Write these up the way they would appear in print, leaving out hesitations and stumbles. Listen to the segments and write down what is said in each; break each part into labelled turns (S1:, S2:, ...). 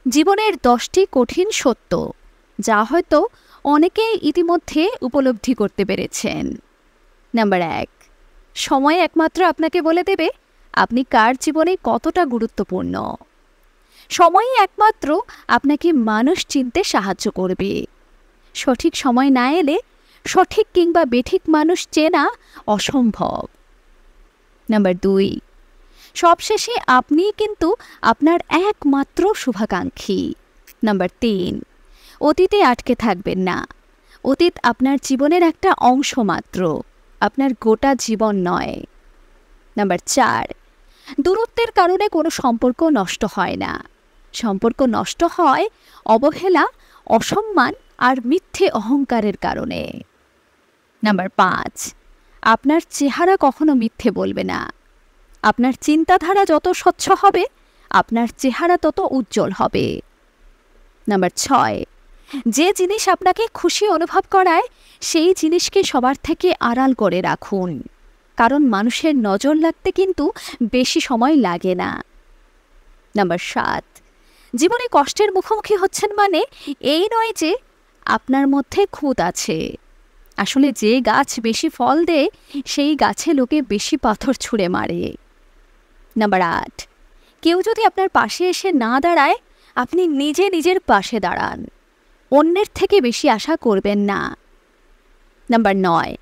S1: জীবনের 10টি কঠিন সত্য, যা হয়তো অনেকেই ইতিমধ্যে উপলব্ধি করতে পেরেছেন। নাম্বার 1, সময় একমাত্র আপনাকে বলে দেবে আপনি কার জীবনে কতটা গুরুত্বপূর্ণ। সময়ই একমাত্র আপনাকে মানুষ চিনতে সাহায্য করবে। সঠিক সময় না এলে সঠিক কিংবা বেঠিক মানুষ চেনা অসম্ভব। নাম্বার 2, সবশেষে আপনিই কিন্তু আপনার একমাত্র শুভাকাঙ্ক্ষী। নাম্বার 3, অতীতে আটকে থাকবেন না। অতীত আপনার জীবনের একটা অংশ মাত্র, আপনার গোটা জীবন নয়। নাম্বার 4, দূরত্বের কারণে কোনো সম্পর্ক নষ্ট হয় না। সম্পর্ক নষ্ট হয় অবহেলা, অসম্মান আর মিথ্যে অহংকারের কারণে। নাম্বার 5, আপনার চেহারা কখনো মিথ্যে বলবে না। আপনার চিন্তাধারা যত স্বচ্ছ হবে, আপনার চেহারা তত উজ্জ্বল হবে। নাম্বার 6, যে জিনিস আপনাকে খুশি অনুভব করায় সেই জিনিসকে সবার থেকে আড়াল করে রাখুন, কারণ মানুষের নজর লাগতে কিন্তু বেশি সময় লাগে না। নাম্বার 7, জীবনে কষ্টের মুখোমুখি হচ্ছেন মানে এই নয় যে আপনার মধ্যে খুঁত আছে। আসলে যে গাছ বেশি ফল দেয় সেই গাছে লোকে বেশি পাথর ছুঁড়ে মারে। নাম্বার 8, কেউ যদি আপনার পাশে এসে না দাঁড়ায়, আপনি নিজে নিজের পাশে দাঁড়ান। অন্যের থেকে বেশি আশা করবেন না। নাম্বার 9,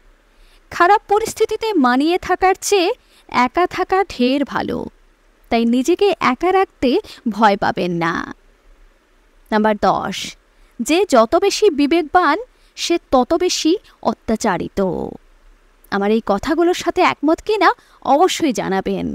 S1: খারাপ পরিস্থিতিতে মানিয়ে থাকার চেয়ে একা থাকা ঢের ভালো, তাই নিজেকে একা রাখতে ভয় পাবেন না। নাম্বার 10, যে যত বেশি বিবেকবান সে তত বেশি অত্যাচারিত। আমার এই কথাগুলোর সাথে একমত কিনা অবশ্যই জানাবেন।